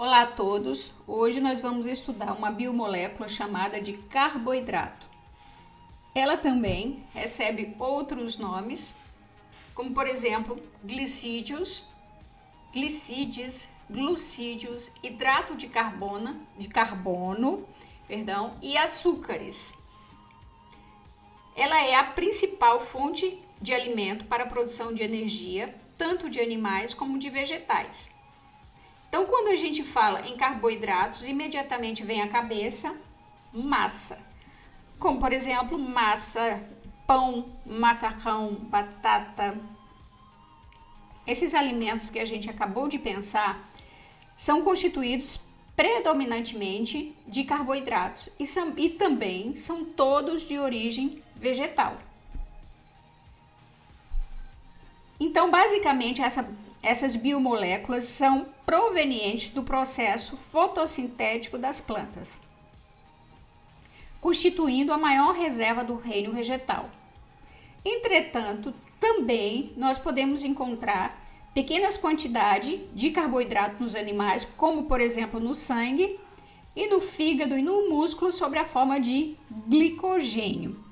Olá a todos! Hoje nós vamos estudar uma biomolécula chamada de carboidrato. Ela também recebe outros nomes, como por exemplo glicídios, glucídios, hidrato de carbono, e açúcares. Ela é a principal fonte de alimento para a produção de energia, tanto de animais como de vegetais. Então, quando a gente fala em carboidratos, imediatamente vem à cabeça massa, como por exemplo massa, pão, macarrão, batata. Esses alimentos que a gente acabou de pensar são constituídos predominantemente de carboidratos e também são todos de origem vegetal. Então, basicamente, essas biomoléculas são provenientes do processo fotossintético das plantas, constituindo a maior reserva do reino vegetal. Entretanto, também nós podemos encontrar pequenas quantidades de carboidrato nos animais, como por exemplo no sangue e no fígado e no músculo, sob a forma de glicogênio.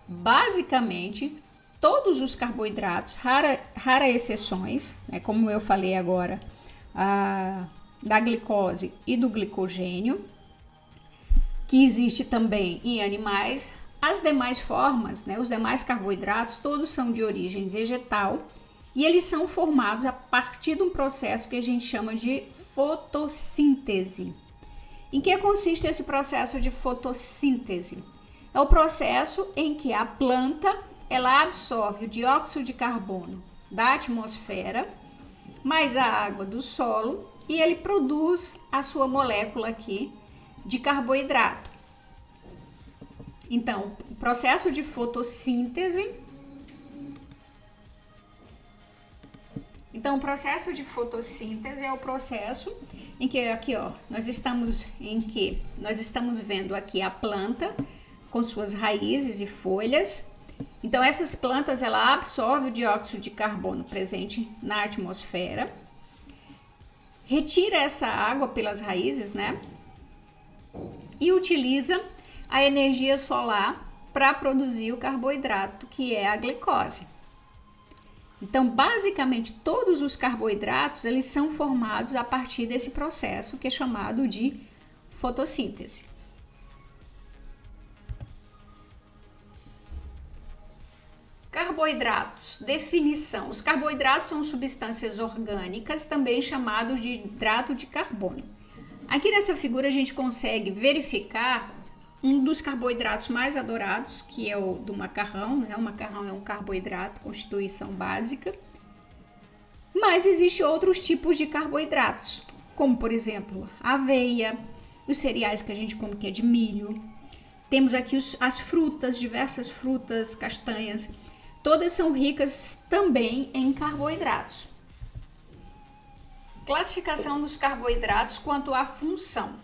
Basicamente, todos os carboidratos, rara exceções, né, como eu falei agora, da glicose e do glicogênio, que existe também em animais. As demais formas, né, os demais carboidratos, todos são de origem vegetal e eles são formados a partir de um processo que a gente chama de fotossíntese. Em que consiste esse processo de fotossíntese? É o processo em que a planta ela absorve o dióxido de carbono da atmosfera, mais a água do solo, e ele produz a sua molécula aqui de carboidrato. Então, o processo de fotossíntese. Então, o processo de fotossíntese é o processo em que nós estamos vendo aqui a planta com suas raízes e folhas. Então, essas plantas ela absorve o dióxido de carbono presente na atmosfera, retira essa água pelas raízes, né? E utiliza a energia solar para produzir o carboidrato, que é a glicose. Então, basicamente, todos os carboidratos eles são formados a partir desse processo que é chamado de fotossíntese. Carboidratos, definição. Os carboidratos são substâncias orgânicas, também chamados de hidrato de carbono. Aqui nessa figura a gente consegue verificar um dos carboidratos mais adorados, que é o do macarrão, né? O macarrão é um carboidrato, constituição básica. Mas existem outros tipos de carboidratos, como por exemplo a aveia, os cereais que a gente come que é de milho. Temos aqui as frutas, diversas frutas, castanhas. Todas são ricas também em carboidratos. Classificação dos carboidratos quanto à função.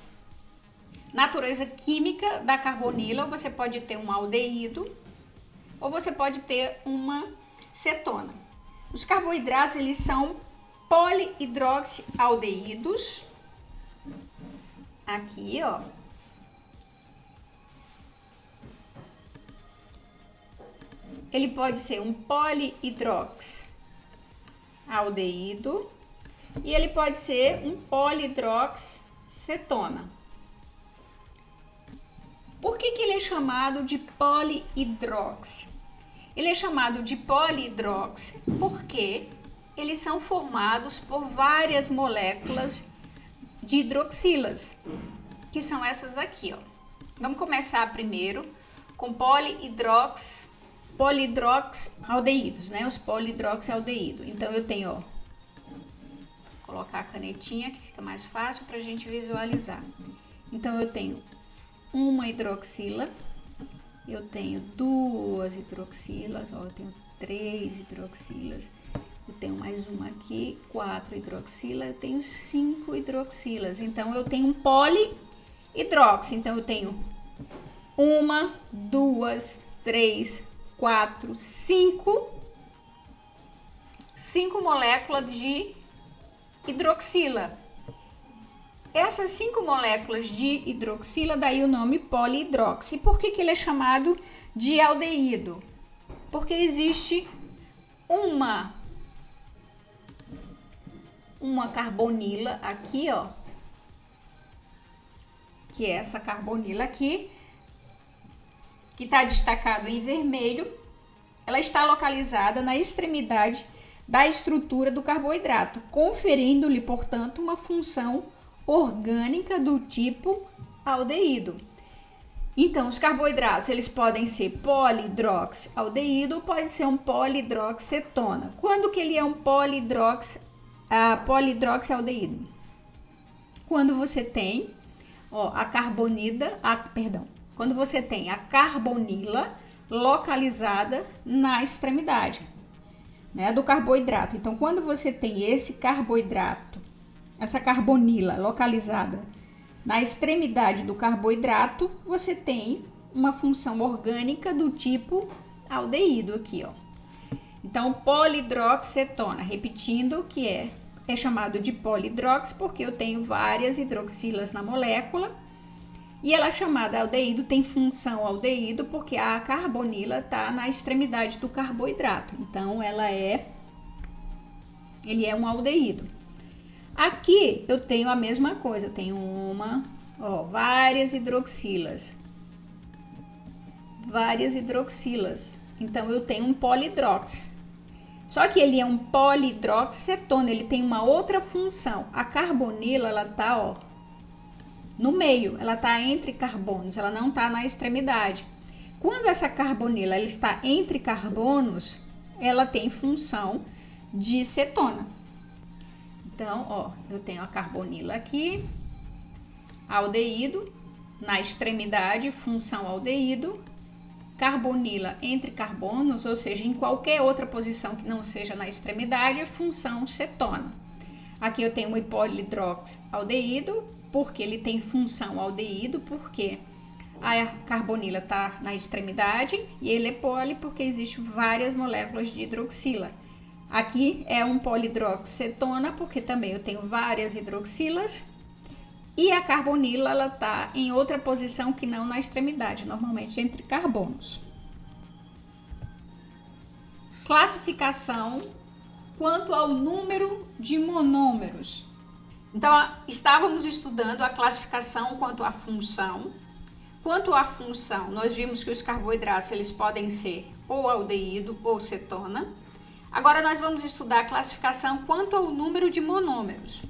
Natureza química da carbonila, você pode ter um aldeído ou você pode ter uma cetona. Os carboidratos eles são polihidroxialdeídos. Aqui, ó. Ele pode ser um polihidroxialdeído e ele pode ser um polihidroxicetona. Por que ele é chamado de polihidroxi? Ele é chamado de polihidroxi porque eles são formados por várias moléculas de hidroxilas, que são essas aqui, ó. Vamos começar primeiro com polihidroxialdeídos, né? Os polihidroxialdeídos. Então eu tenho, ó, vou colocar a canetinha que fica mais fácil para a gente visualizar. Então eu tenho uma hidroxila, eu tenho duas hidroxilas, ó, eu tenho 3 hidroxilas, eu tenho mais uma aqui, 4 hidroxilas, eu tenho 5 hidroxilas. Então eu tenho um polihidroxi. Então eu tenho 1, 2, 3, 4, 5 moléculas de hidroxila. Essas 5 moléculas de hidroxila, daí o nome polihidroxi. Por que ele é chamado de aldeído? Porque existe uma carbonila aqui, ó, que é essa carbonila aqui, que está destacado em vermelho. Ela está localizada na extremidade da estrutura do carboidrato, conferindo-lhe, portanto, uma função orgânica do tipo aldeído. Então, os carboidratos, eles podem ser polihidroxialdeído ou pode ser um polihidroxicetona. Quando que ele é um polihidroxialdeído? Quando você tem, ó, quando você tem a carbonila localizada na extremidade, né, do carboidrato. Então, quando você tem esse carboidrato, essa carbonila localizada na extremidade do carboidrato, você tem uma função orgânica do tipo aldeído aqui, ó. Então, polihidroxicetona, repetindo que é chamado de polihidrox porque eu tenho várias hidroxilas na molécula. E ela é chamada aldeído, tem função aldeído porque a carbonila está na extremidade do carboidrato. Então, ele é um aldeído. Aqui eu tenho a mesma coisa, eu tenho várias hidroxilas. Então, eu tenho um polihidrox. Só que ele é um polihidroxicetona, ele tem uma outra função. A carbonila, ela tá, ó, no meio, ela tá entre carbonos, ela não tá na extremidade. Quando essa carbonila ela está entre carbonos, ela tem função de cetona. Então, ó, eu tenho a carbonila aqui, aldeído, na extremidade, função aldeído, carbonila entre carbonos, ou seja, em qualquer outra posição que não seja na extremidade, função cetona. Aqui eu tenho o polihidroxialdeído, porque ele tem função aldeído, porque a carbonila está na extremidade, e ele é poli porque existem várias moléculas de hidroxila. Aqui é um polihidroxicetona, porque também eu tenho várias hidroxilas, e a carbonila ela está em outra posição que não na extremidade, normalmente entre carbonos. Classificação quanto ao número de monômeros. Então, estávamos estudando a classificação quanto à função. Quanto à função, nós vimos que os carboidratos eles podem ser ou aldeído ou cetona. Agora nós vamos estudar a classificação quanto ao número de monômeros.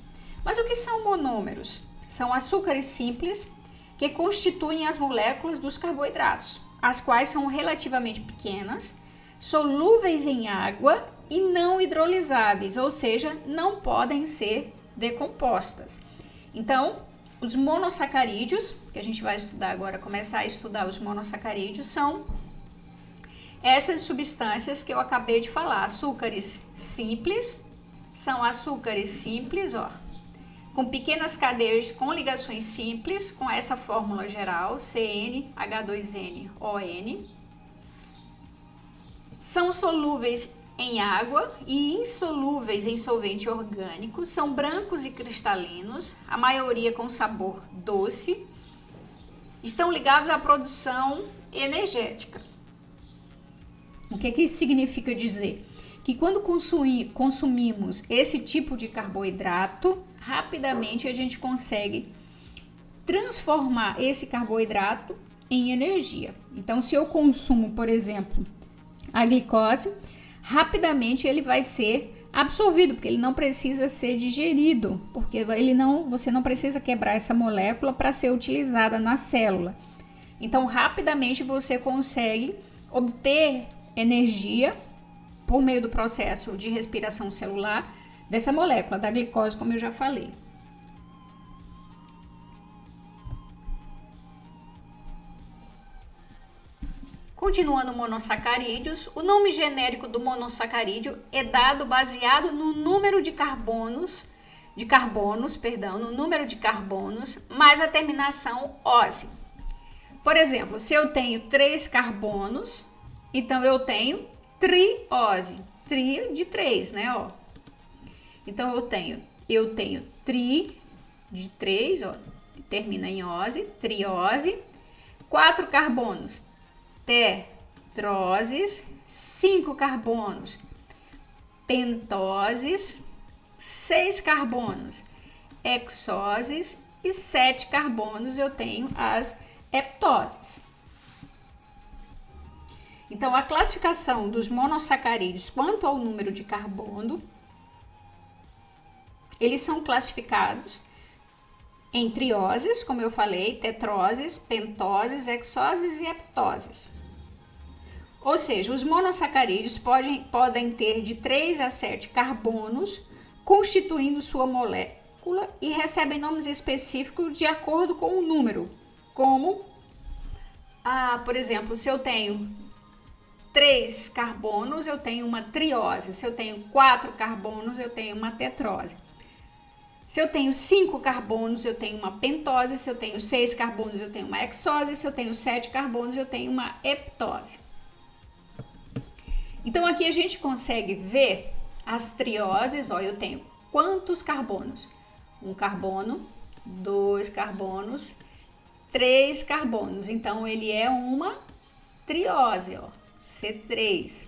Mas o que são monômeros? São açúcares simples que constituem as moléculas dos carboidratos, as quais são relativamente pequenas, solúveis em água e não hidrolisáveis, ou seja, não podem ser decompostas. Então, os monossacarídeos, que a gente vai estudar agora, começar a estudar os monossacarídeos, são essas substâncias que eu acabei de falar, açúcares simples, são açúcares simples, ó, com pequenas cadeias com ligações simples, com essa fórmula geral, CnH2nOn. São solúveis em água e insolúveis em solvente orgânico, são brancos e cristalinos, a maioria com sabor doce, estão ligados à produção energética. O que isso significa dizer? Que quando consumimos esse tipo de carboidrato, rapidamente a gente consegue transformar esse carboidrato em energia. Então, se eu consumo, por exemplo, a glicose, rapidamente ele vai ser absorvido, porque ele não precisa ser digerido, porque você não precisa quebrar essa molécula para ser utilizada na célula. Então, rapidamente você consegue obter energia por meio do processo de respiração celular dessa molécula, da glicose, como eu já falei. Continuando monossacarídeos, o nome genérico do monossacarídeo é dado baseado no número de carbonos, no número de carbonos, mais a terminação -ose. Por exemplo, se eu tenho 3 carbonos, então eu tenho triose, tri de 3, né, ó. Então eu tenho tri de 3, ó, termina em ose, triose, 4 carbonos, tetroses, 5 carbonos, pentoses, 6 carbonos, hexoses e 7 carbonos eu tenho as heptoses. Então, a classificação dos monossacarídeos quanto ao número de carbono, eles são classificados em trioses, como eu falei, tetroses, pentoses, hexoses e heptoses. Ou seja, os monossacarídeos podem ter de 3 a 7 carbonos, constituindo sua molécula e recebem nomes específicos de acordo com o número, como, por exemplo, se eu tenho 3 carbonos, eu tenho uma triose. Se eu tenho 4 carbonos, eu tenho uma tetrose. Se eu tenho 5 carbonos, eu tenho uma pentose. Se eu tenho 6 carbonos, eu tenho uma hexose. Se eu tenho 7 carbonos, eu tenho uma heptose. Então, aqui a gente consegue ver as trioses. Ó, eu tenho quantos carbonos? 1 carbono, 2 carbonos, 3 carbonos. Então, ele é uma triose, ó, C3.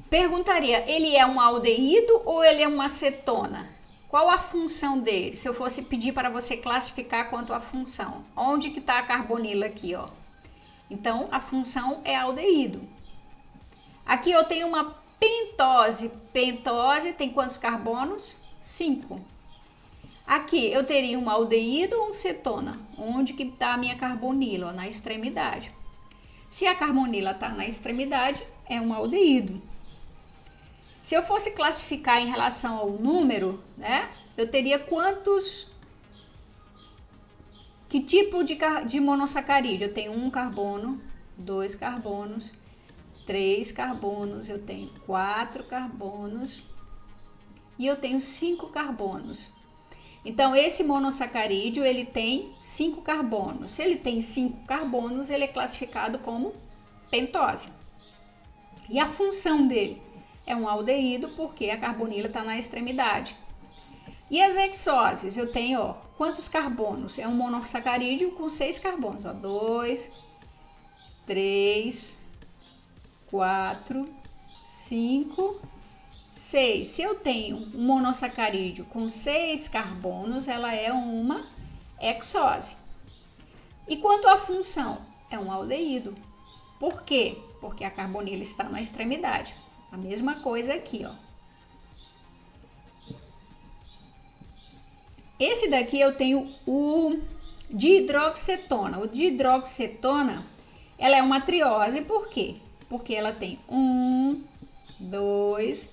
Perguntaria, ele é um aldeído ou ele é uma acetona? Qual a função dele? Se eu fosse pedir para você classificar quanto à função. Onde que está a carbonila aqui, ó? Então, a função é aldeído. Aqui eu tenho uma pentose. Pentose tem quantos carbonos? 5. Aqui eu teria um aldeído ou um cetona? Onde que está a minha carbonila? Ó, na extremidade. Se a carbonila está na extremidade, é um aldeído. Se eu fosse classificar em relação ao número, né? Eu teria quantos... Que tipo de monossacarídeo? Eu tenho 1 carbono, 2 carbonos, 3 carbonos, eu tenho 4 carbonos e eu tenho 5 carbonos. Então, esse monossacarídeo, ele tem 5 carbonos. Se ele tem 5 carbonos, ele é classificado como pentose. E a função dele é um aldeído, porque a carbonila está na extremidade. E as hexoses, eu tenho, ó, quantos carbonos? É um monossacarídeo com 6 carbonos, ó, 2, 3, 4, 5, 6. Se eu tenho um monossacarídeo com 6 carbonos, ela é uma hexose. E quanto à função? É um aldeído. Por quê? Porque a carbonila está na extremidade. A mesma coisa aqui, ó. Esse daqui eu tenho o dihidroxetona. O dihidroxetona, ela é uma triose, por quê? Porque ela tem 1, 2,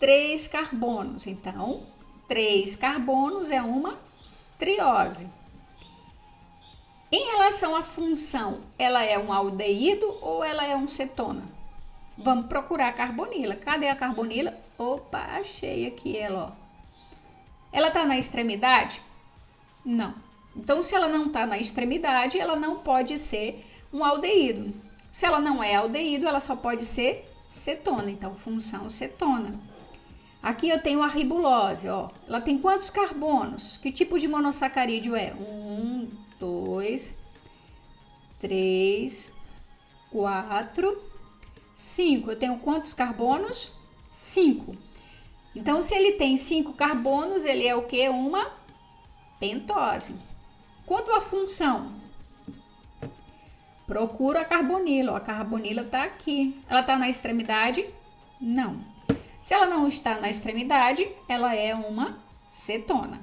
3 carbonos. Então, 3 carbonos é uma triose. Em relação à função, ela é um aldeído ou ela é um cetona? Vamos procurar a carbonila. Cadê a carbonila? Opa, achei aqui ela, ó. Ela está na extremidade? Não. Então, se ela não está na extremidade, ela não pode ser um aldeído. Se ela não é aldeído, ela só pode ser cetona. Então, função cetona. Aqui eu tenho a ribulose, ó. Ela tem quantos carbonos? Que tipo de monossacarídeo é? 1, 2, 3, 4, 5. Eu tenho quantos carbonos? 5. Então, se ele tem 5 carbonos, ele é o quê? Uma pentose. Quanto à função? Procura a carbonila. Ó, a carbonila está aqui. Ela está na extremidade? Não. Se ela não está na extremidade, ela é uma cetona.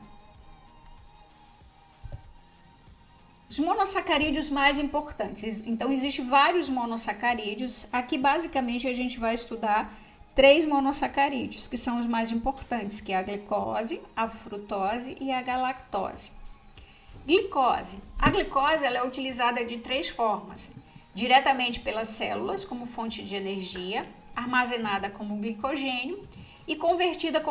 Os monossacarídeos mais importantes. Então, existem vários monossacarídeos. Aqui, basicamente, a gente vai estudar 3 monossacarídeos, que são os mais importantes, que é a glicose, a frutose e a galactose. Glicose. A glicose ela é utilizada de 3 formas. Diretamente pelas células, como fonte de energia, armazenada como glicogênio e convertida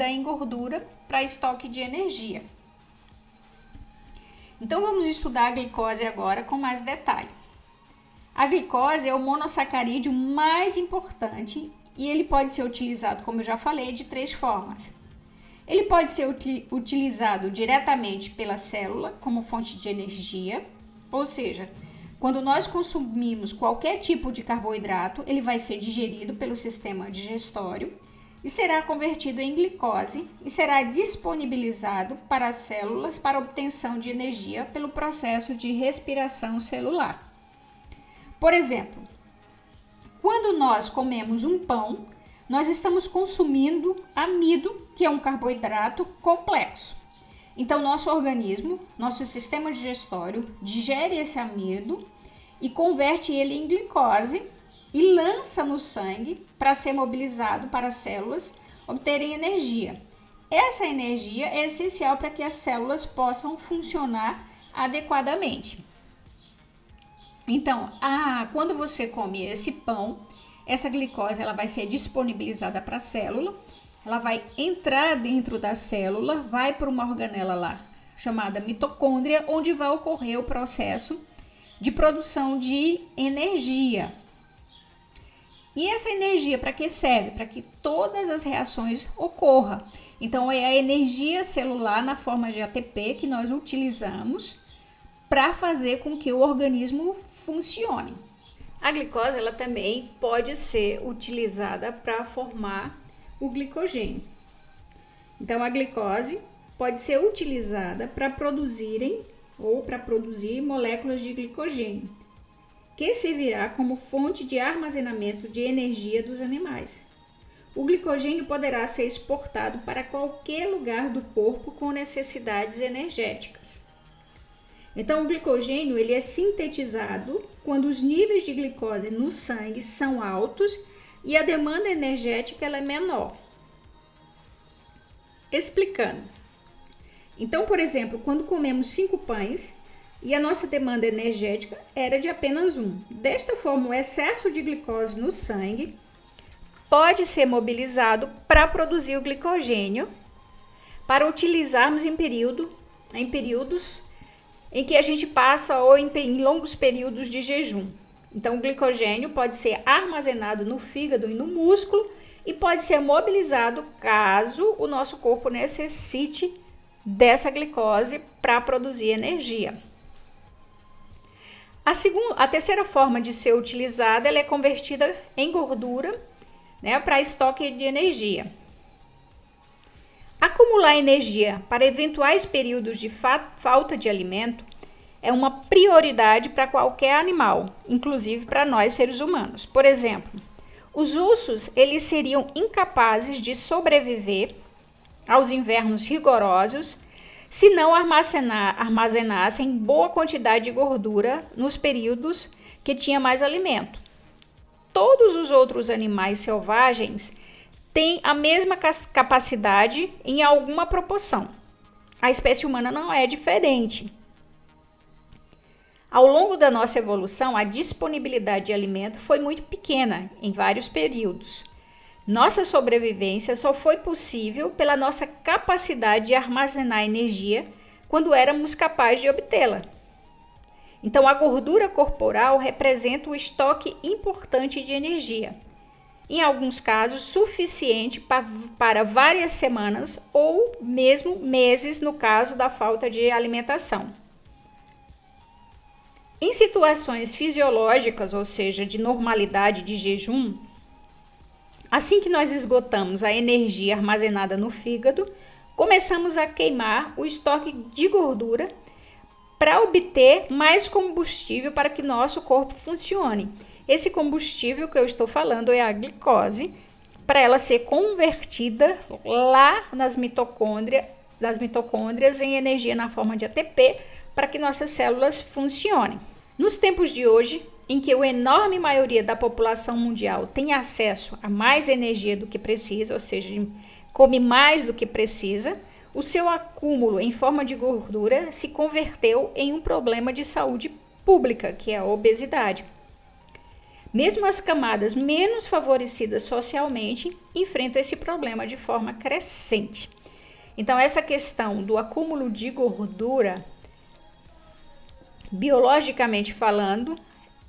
em gordura para estoque de energia. Então, vamos estudar a glicose agora com mais detalhe. A glicose é o monossacarídeo mais importante e ele pode ser utilizado, como eu já falei, de 3 formas. Ele pode ser utilizado diretamente pela célula como fonte de energia, ou seja, quando nós consumimos qualquer tipo de carboidrato, ele vai ser digerido pelo sistema digestório e será convertido em glicose e será disponibilizado para as células para obtenção de energia pelo processo de respiração celular. Por exemplo, quando nós comemos um pão, nós estamos consumindo amido, que é um carboidrato complexo. Então, nosso organismo, nosso sistema digestório, digere esse amido e converte ele em glicose e lança no sangue para ser mobilizado para as células obterem energia. Essa energia é essencial para que as células possam funcionar adequadamente. Então, quando você come esse pão, essa glicose ela vai ser disponibilizada para a célula, ela vai entrar dentro da célula, vai para uma organela lá chamada mitocôndria, onde vai ocorrer o processo de produção de energia. E essa energia para que serve? Para que todas as reações ocorram. Então é a energia celular na forma de ATP que nós utilizamos para fazer com que o organismo funcione. A glicose ela também pode ser utilizada para formar o glicogênio. Então a glicose pode ser utilizada para produzir moléculas de glicogênio, que servirá como fonte de armazenamento de energia dos animais. O glicogênio poderá ser exportado para qualquer lugar do corpo com necessidades energéticas. Então, o glicogênio ele é sintetizado quando os níveis de glicose no sangue são altos e a demanda energética ela é menor. Explicando. Então, por exemplo, quando comemos 5 pães e a nossa demanda energética era de apenas 1. Desta forma, o excesso de glicose no sangue pode ser mobilizado para produzir o glicogênio para utilizarmos em períodos em que a gente passa ou em longos períodos de jejum. Então, o glicogênio pode ser armazenado no fígado e no músculo e pode ser mobilizado caso o nosso corpo necessite dessa glicose para produzir energia. A terceira forma de ser utilizada ela é convertida em gordura, para estoque de energia. Acumular energia para eventuais períodos de falta de alimento é uma prioridade para qualquer animal, inclusive para nós seres humanos. Por exemplo, os ursos eles seriam incapazes de sobreviver aos invernos rigorosos se não armazenassem boa quantidade de gordura nos períodos que tinha mais alimento. Todos os outros animais selvagens têm a mesma capacidade em alguma proporção. A espécie humana não é diferente. Ao longo da nossa evolução, a disponibilidade de alimento foi muito pequena em vários períodos. Nossa sobrevivência só foi possível pela nossa capacidade de armazenar energia quando éramos capazes de obtê-la. Então, a gordura corporal representa um estoque importante de energia, em alguns casos suficiente para várias semanas ou mesmo meses no caso da falta de alimentação. Em situações fisiológicas, ou seja, de normalidade de jejum, assim que nós esgotamos a energia armazenada no fígado, começamos a queimar o estoque de gordura para obter mais combustível para que nosso corpo funcione. Esse combustível que eu estou falando é a glicose, para ela ser convertida lá nas mitocôndrias em energia na forma de ATP, para que nossas células funcionem. Nos tempos de hoje, em que a enorme maioria da população mundial tem acesso a mais energia do que precisa, ou seja, come mais do que precisa, o seu acúmulo em forma de gordura se converteu em um problema de saúde pública, que é a obesidade. Mesmo as camadas menos favorecidas socialmente enfrentam esse problema de forma crescente. Então, essa questão do acúmulo de gordura, biologicamente falando,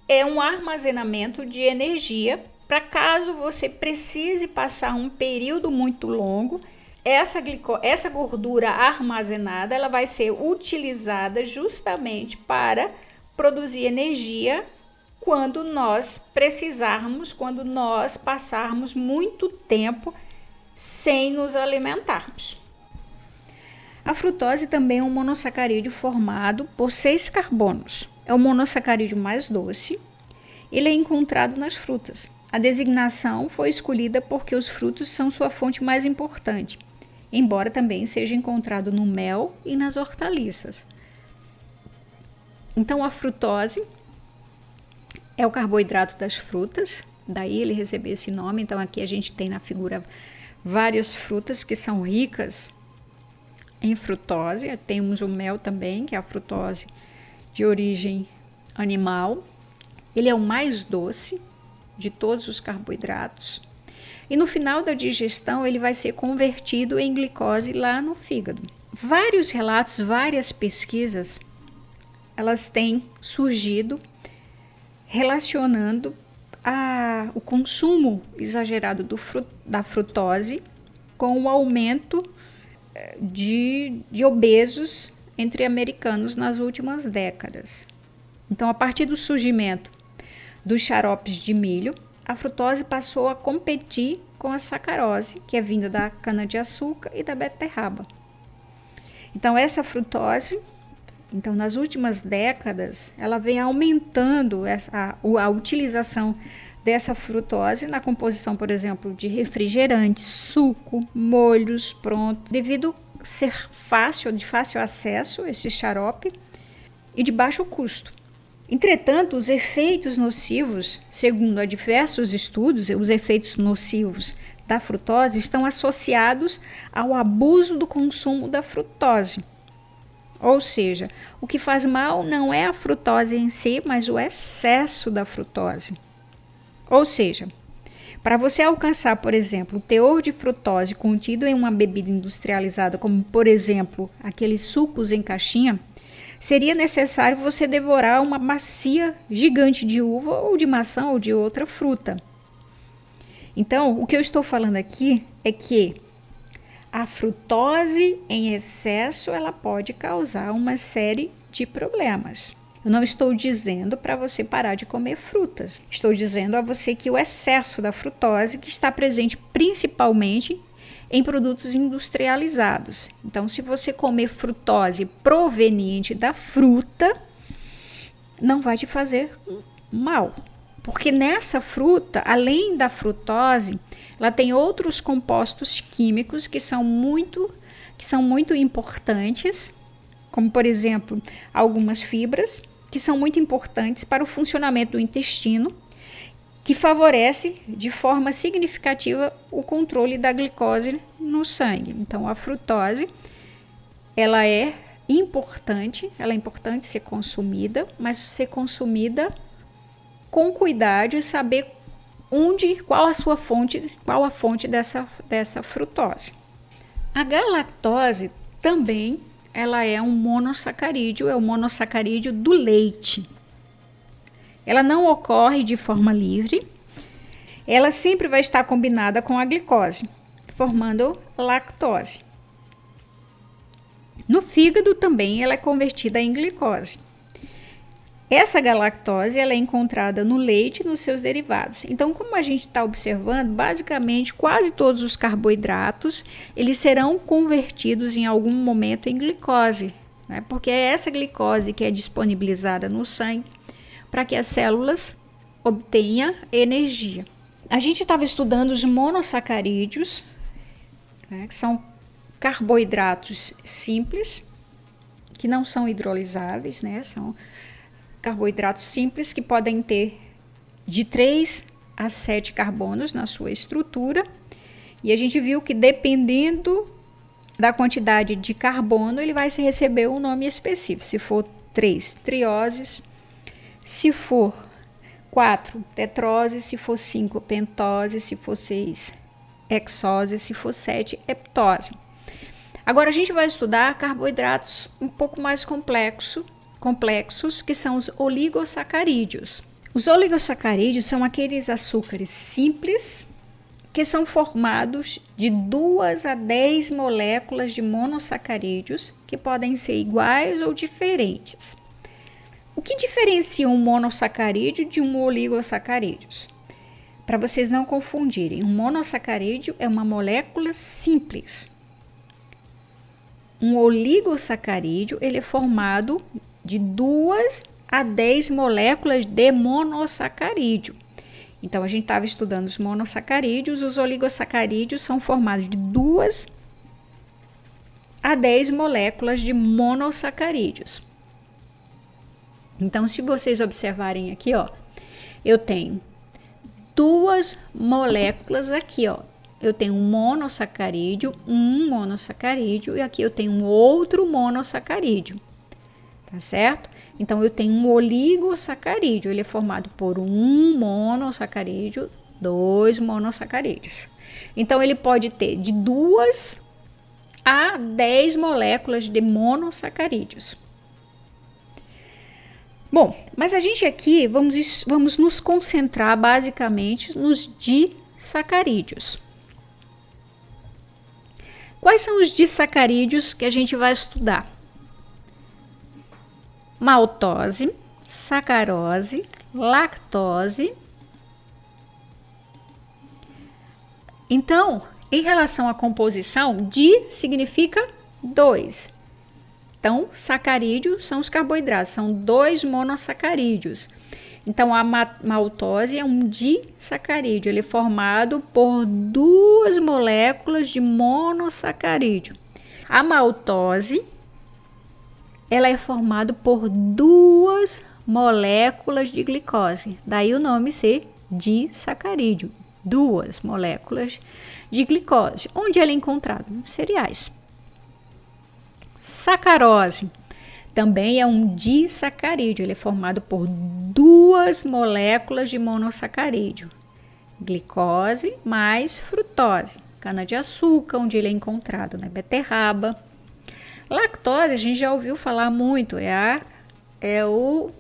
é um armazenamento de energia para caso você precise passar um período muito longo, essa gordura armazenada, ela vai ser utilizada justamente para produzir energia quando nós precisarmos, quando nós passarmos muito tempo sem nos alimentarmos. A frutose também é um monossacarídeo formado por 6 carbonos. É o monossacarídeo mais doce. Ele é encontrado nas frutas. A designação foi escolhida porque os frutos são sua fonte mais importante, embora também seja encontrado no mel e nas hortaliças. Então, a frutose é o carboidrato das frutas, daí ele recebeu esse nome. Então, aqui a gente tem na figura várias frutas que são ricas em frutose. Temos o mel também, que é a frutose de origem animal. Ele é o mais doce de todos os carboidratos. E no final da digestão, ele vai ser convertido em glicose lá no fígado. Vários relatos, várias pesquisas, elas têm surgido relacionando o consumo exagerado da frutose com o aumento de obesos entre americanos nas últimas décadas. Então, a partir do surgimento dos xaropes de milho, a frutose passou a competir com a sacarose, que é vinda da cana-de-açúcar e da beterraba. Então, essa frutose, nas últimas décadas, ela vem aumentando a utilização dessa frutose na composição, por exemplo, de refrigerantes, suco, molhos prontos, devido ser de fácil acesso esse xarope e de baixo custo. Entretanto, os efeitos nocivos, segundo diversos estudos, os efeitos nocivos da frutose estão associados ao abuso do consumo da frutose. Ou seja, o que faz mal não é a frutose em si, mas o excesso da frutose. Ou seja, para você alcançar, por exemplo, o teor de frutose contido em uma bebida industrializada, como, por exemplo, aqueles sucos em caixinha, seria necessário você devorar uma bacia gigante de uva ou de maçã ou de outra fruta. Então, o que eu estou falando aqui é que a frutose em excesso, ela pode causar uma série de problemas. Eu não estou dizendo para você parar de comer frutas. Estou dizendo a você que o excesso da frutose, que está presente principalmente em produtos industrializados. Então, se você comer frutose proveniente da fruta, não vai te fazer mal. Porque nessa fruta, além da frutose, ela tem outros compostos químicos que são muito importantes, como, por exemplo, algumas fibras, que são muito importantes para o funcionamento do intestino, que favorece de forma significativa o controle da glicose no sangue. Então, a frutose, ela é importante ser consumida, mas ser consumida com cuidado e saber qual a fonte dessa frutose. A galactose também ela é um monossacarídeo, é o monossacarídeo do leite. Ela não ocorre de forma livre, ela sempre vai estar combinada com a glicose, formando lactose. No fígado também ela é convertida em glicose. Essa galactose ela é encontrada no leite e nos seus derivados. Então, como a gente está observando, basicamente quase todos os carboidratos eles serão convertidos em algum momento em glicose, né? Porque é essa glicose que é disponibilizada no sangue para que as células obtenham energia. A gente estava estudando os monossacarídeos, né, que são carboidratos simples, que não são hidrolisáveis, né? São carboidratos simples que podem ter de 3 a 7 carbonos na sua estrutura. E a gente viu que dependendo da quantidade de carbono, ele vai receber um nome específico. Se for 3, trioses. Se for 4, tetrose. Se for 5, pentose. Se for 6, hexose. Se for 7, heptose. Agora a gente vai estudar carboidratos um pouco mais complexos, que são os oligossacarídeos. Os oligosacarídeos são aqueles açúcares simples que são formados de 2 a 10 moléculas de monossacarídeos que podem ser iguais ou diferentes. O que diferencia um monossacarídeo de um oligosacarídeo? Para vocês não confundirem, um monossacarídeo é uma molécula simples. Um oligosacarídeo ele é formado de 2 a 10 moléculas de monossacarídeo. Então, a gente estava estudando os monossacarídeos, os oligosacarídeos são formados de 2 a 10 moléculas de monossacarídeos. Então, se vocês observarem aqui, ó, eu tenho 2 moléculas aqui, ó. Eu tenho um monossacarídeo, e aqui eu tenho um outro monossacarídeo, tá certo? Então, eu tenho um oligosacarídeo, ele é formado por um monossacarídeo, 2 monossacarídeos. Então, ele pode ter de 2 a 10 moléculas de monossacarídeos. Bom, mas a gente aqui vamos nos concentrar basicamente nos disacarídeos. Quais são os disacarídeos que a gente vai estudar? Maltose, sacarose, lactose. Então, em relação à composição, di significa 2. Então, sacarídeos são os carboidratos, são 2 monossacarídeos. Então, a maltose é um disacarídeo, ele é formado por 2 moléculas de monossacarídeo. A maltose, ela é formada por 2 moléculas de glicose, daí o nome ser disacarídeo, 2 moléculas de glicose. Onde ela é encontrada? Nos cereais. Sacarose também é um disacarídeo, ele é formado por 2 moléculas de monossacarídeo, glicose mais frutose, cana-de-açúcar, onde ele é encontrado na beterraba. Lactose, a gente já ouviu falar muito, é o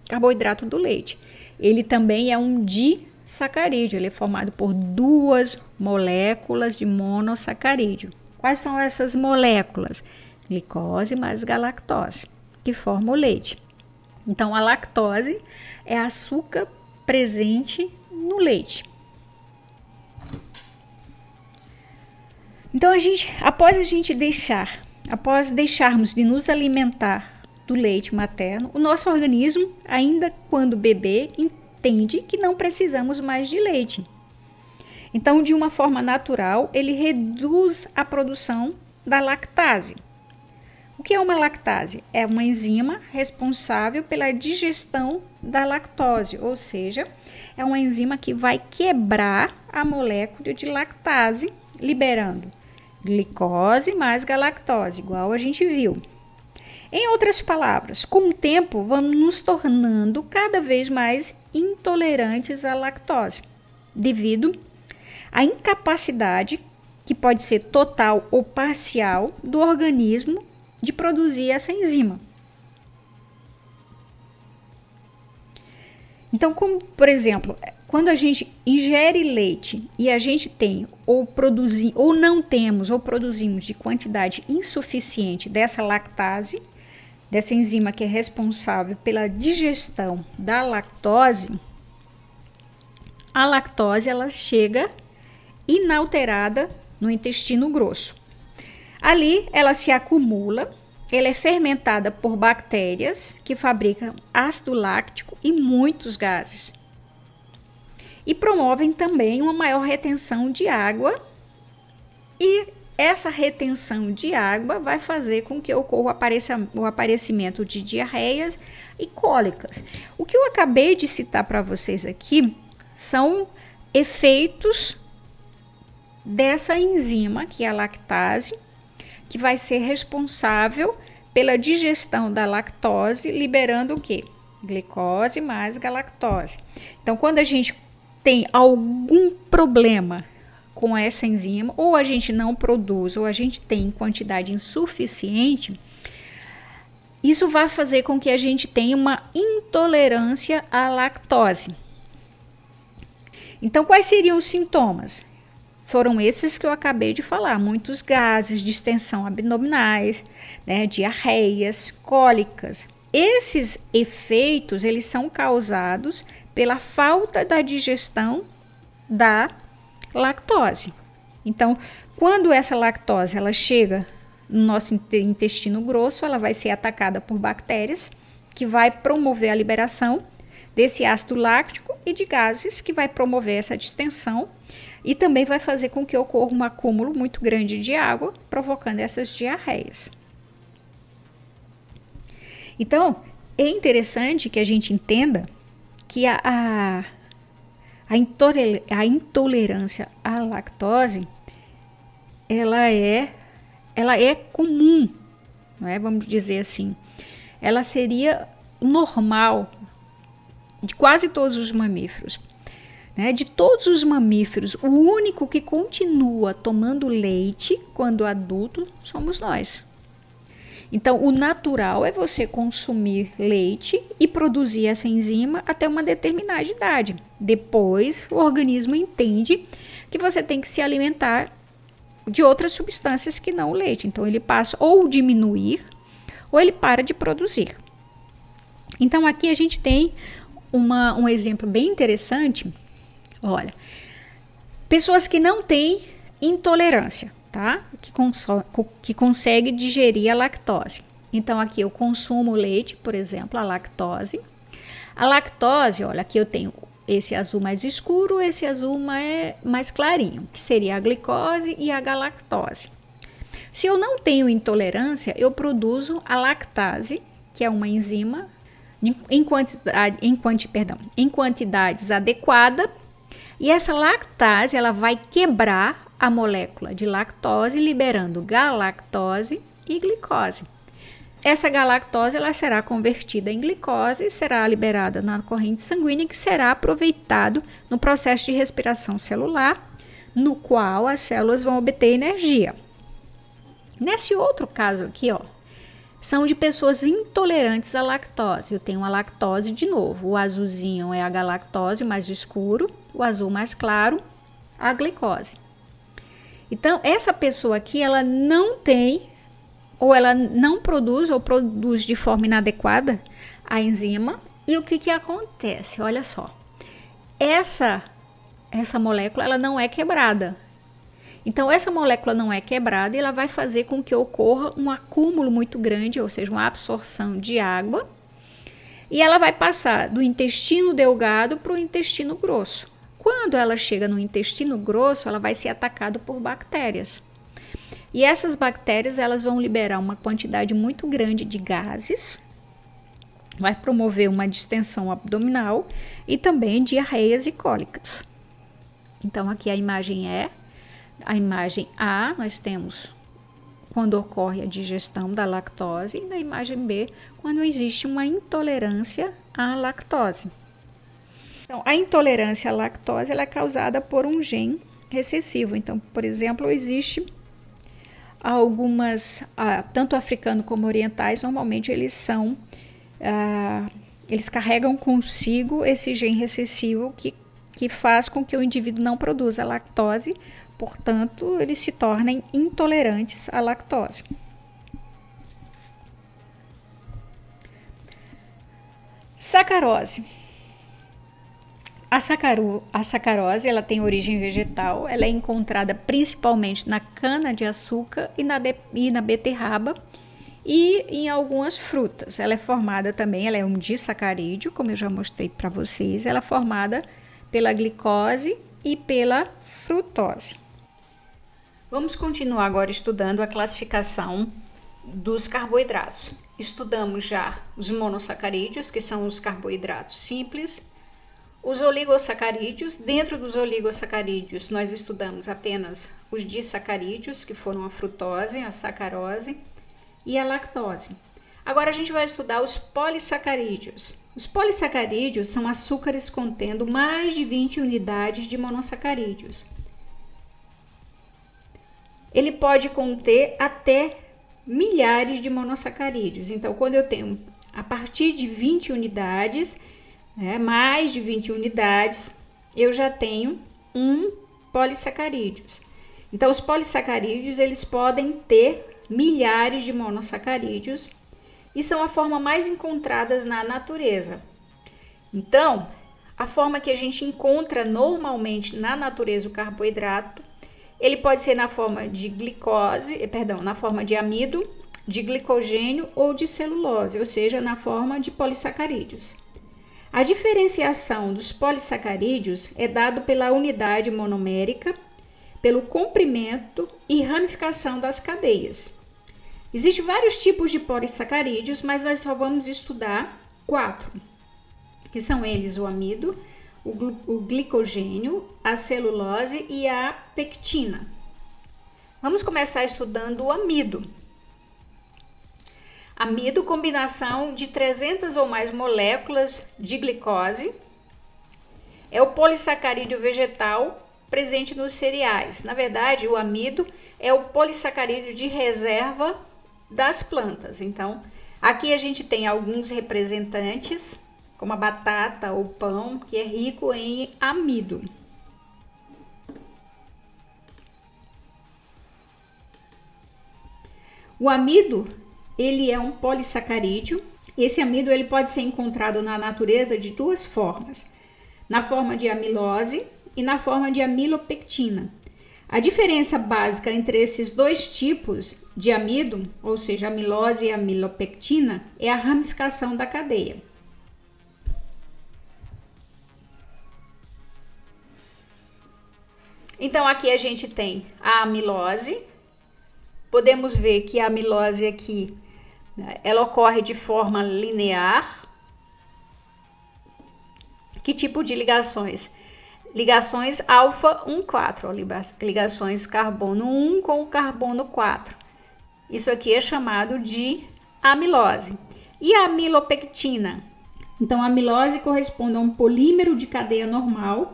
carboidrato do leite. Ele também é um disacarídeo, ele é formado por 2 moléculas de monossacarídeo. Quais são essas moléculas? Glicose mais galactose, que forma o leite. Então, a lactose é açúcar presente no leite. Então, após deixarmos de nos alimentar do leite materno, o nosso organismo, ainda quando bebê, entende que não precisamos mais de leite. Então, de uma forma natural, ele reduz a produção da lactase. O que é uma lactase? É uma enzima responsável pela digestão da lactose, ou seja, é uma enzima que vai quebrar a molécula de lactase, liberando glicose mais galactose, igual a gente viu. Em outras palavras, com o tempo, vamos nos tornando cada vez mais intolerantes à lactose, devido à incapacidade, que pode ser total ou parcial, do organismo de produzir essa enzima. Então, como, por exemplo, quando a gente ingere leite e a gente tem ou produzimos de quantidade insuficiente dessa lactase, dessa enzima que é responsável pela digestão da lactose, a lactose ela chega inalterada no intestino grosso. Ali ela se acumula, ela é fermentada por bactérias que fabricam ácido láctico e muitos gases. E promovem também uma maior retenção de água, e essa retenção de água vai fazer com que ocorra o aparecimento de diarreias e cólicas. O que eu acabei de citar para vocês aqui são efeitos dessa enzima, que é a lactase, que vai ser responsável pela digestão da lactose, liberando o quê? Glicose mais galactose. Então, quando a gente tem algum problema com essa enzima, ou a gente não produz, ou a gente tem em quantidade insuficiente, isso vai fazer com que a gente tenha uma intolerância à lactose. Então, quais seriam os sintomas? Foram esses que eu acabei de falar: muitos gases, distensão abdominais, né, diarreias, cólicas. Esses efeitos, eles são causados pela falta da digestão da lactose. Então, quando essa lactose ela chega no nosso intestino grosso, ela vai ser atacada por bactérias, que vai promover a liberação desse ácido láctico e de gases, que vai promover essa distensão e também vai fazer com que ocorra um acúmulo muito grande de água, provocando essas diarreias. Então, é interessante que a gente entenda que a intolerância à lactose, ela é comum, não é? Vamos dizer assim. Ela seria normal de quase todos os mamíferos. Né? De todos os mamíferos, o único que continua tomando leite quando adulto somos nós. Então, o natural é você consumir leite e produzir essa enzima até uma determinada idade. Depois, o organismo entende que você tem que se alimentar de outras substâncias que não o leite. Então, ele passa ou diminuir ou ele para de produzir. Então, aqui a gente tem um exemplo bem interessante. Olha, pessoas que não têm intolerância, tá? Que consegue digerir a lactose. Então, aqui eu consumo leite, por exemplo, a lactose. A lactose, olha, aqui eu tenho esse azul mais escuro, esse azul mais clarinho, que seria a glicose e a galactose. Se eu não tenho intolerância, eu produzo a lactase, que é uma enzima em quantidades adequadas, e essa lactase ela vai quebrar a molécula de lactose, liberando galactose e glicose. Essa galactose ela será convertida em glicose e será liberada na corrente sanguínea, que será aproveitado no processo de respiração celular, no qual as células vão obter energia. Nesse outro caso aqui, ó, são de pessoas intolerantes à lactose. Eu tenho a lactose de novo. O azulzinho é a galactose mais escuro, o azul mais claro, a glicose. Então, essa pessoa aqui, ela não tem, ou ela não produz, ou produz de forma inadequada a enzima. E o que acontece? Olha só. Essa molécula, ela não é quebrada. Então, essa molécula não é quebrada e ela vai fazer com que ocorra um acúmulo muito grande, ou seja, uma absorção de água. E ela vai passar do intestino delgado para o intestino grosso. Quando ela chega no intestino grosso, ela vai ser atacada por bactérias. E essas bactérias, elas vão liberar uma quantidade muito grande de gases, vai promover uma distensão abdominal e também diarreias e cólicas. Então, aqui a imagem A, nós temos quando ocorre a digestão da lactose, e na imagem B, quando existe uma intolerância à lactose. Então, a intolerância à lactose ela é causada por um gene recessivo. Então, por exemplo, existe algumas, tanto africanos como orientais, normalmente eles carregam consigo esse gene recessivo que faz com que o indivíduo não produza lactose, portanto, eles se tornem intolerantes à lactose. Sacarose. A sacarose ela tem origem vegetal, ela é encontrada principalmente na cana-de-açúcar e na beterraba e em algumas frutas. Ela é formada também, ela é um disacarídeo, como eu já mostrei para vocês, ela é formada pela glicose e pela frutose. Vamos continuar agora estudando a classificação dos carboidratos. Estudamos já os monossacarídeos, que são os carboidratos simples, os oligosacarídeos. Dentro dos oligosacarídeos, nós estudamos apenas os disacarídeos, que foram a frutose, a sacarose e a lactose. Agora a gente vai estudar os polissacarídeos. Os polissacarídeos são açúcares contendo mais de 20 unidades de monossacarídeos. Ele pode conter até milhares de monossacarídeos. Então, quando eu tenho a partir de 20 unidades, né, mais de 20 unidades, eu já tenho um polissacarídeos. Então, os polissacarídeos, eles podem ter milhares de monossacarídeos e são a forma mais encontradas na natureza. Então, a forma que a gente encontra normalmente na natureza o carboidrato, ele pode ser na forma de na forma de amido, de glicogênio ou de celulose, ou seja, na forma de polissacarídeos. A diferenciação dos polissacarídeos é dado pela unidade monomérica, pelo comprimento e ramificação das cadeias. Existem vários tipos de polissacarídeos, mas nós só vamos estudar 4, que são eles o amido, o glicogênio, a celulose e a pectina. Vamos começar estudando o amido. Amido, combinação de 300 ou mais moléculas de glicose, é o polissacarídeo vegetal presente nos cereais. Na verdade, o amido é o polissacarídeo de reserva das plantas. Então, aqui a gente tem alguns representantes, como a batata ou pão, que é rico em amido. O amido, ele é um polissacarídeo. Esse amido ele pode ser encontrado na natureza de duas formas, na forma de amilose e na forma de amilopectina. A diferença básica entre esses dois tipos de amido, ou seja, amilose e amilopectina, é a ramificação da cadeia. Então, aqui a gente tem a amilose. Podemos ver que a amilose aqui, ela ocorre de forma linear. Que tipo de ligações? Ligações alfa 1,4, ligações carbono 1 com o carbono 4. Isso aqui é chamado de amilose. E a amilopectina? Então, a amilose corresponde a um polímero de cadeia normal,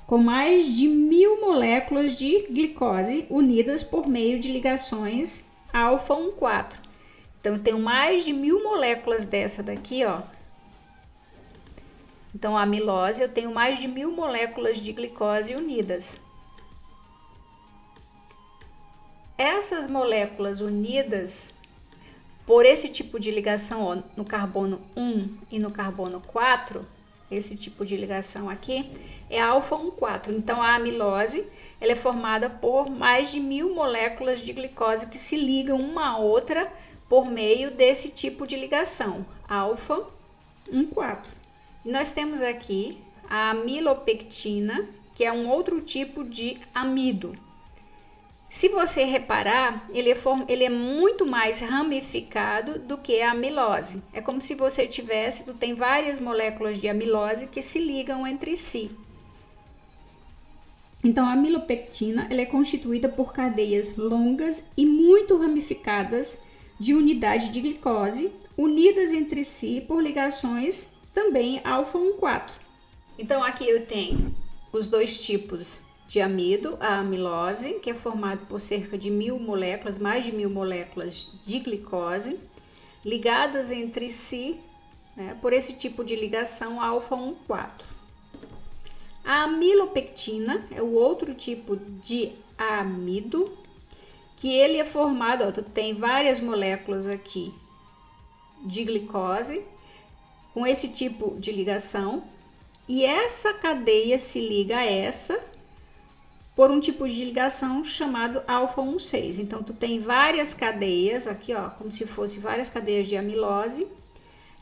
com mais de 1000 moléculas de glicose unidas por meio de ligações alfa 1,4. Então, eu tenho mais de 1000 moléculas dessa daqui, ó. Então, a amilose, eu tenho mais de 1000 moléculas de glicose unidas. Essas moléculas unidas, por esse tipo de ligação, ó, no carbono 1 e no carbono 4, esse tipo de ligação aqui é alfa 1,4. Então, a amilose ela é formada por mais de 1000 moléculas de glicose que se ligam uma à outra por meio desse tipo de ligação, alfa 1,4. Nós temos aqui a amilopectina, que é um outro tipo de amido. Se você reparar, ele é muito mais ramificado do que a amilose. É como se você tu tem várias moléculas de amilose que se ligam entre si. Então, a amilopectina ela é constituída por cadeias longas e muito ramificadas de unidade de glicose, unidas entre si por ligações também alfa 1,4. Então, aqui eu tenho os dois tipos de amido, a amilose, que é formado por cerca de 1000 moléculas, mais de 1000 moléculas de glicose, ligadas entre si, né, por esse tipo de ligação alfa 1,4. A amilopectina é o outro tipo de amido, que ele é formado, ó, tu tem várias moléculas aqui de glicose, com esse tipo de ligação, e essa cadeia se liga a essa, por um tipo de ligação chamado alfa 1,6. Então, tu tem várias cadeias aqui, ó, como se fosse várias cadeias de amilose.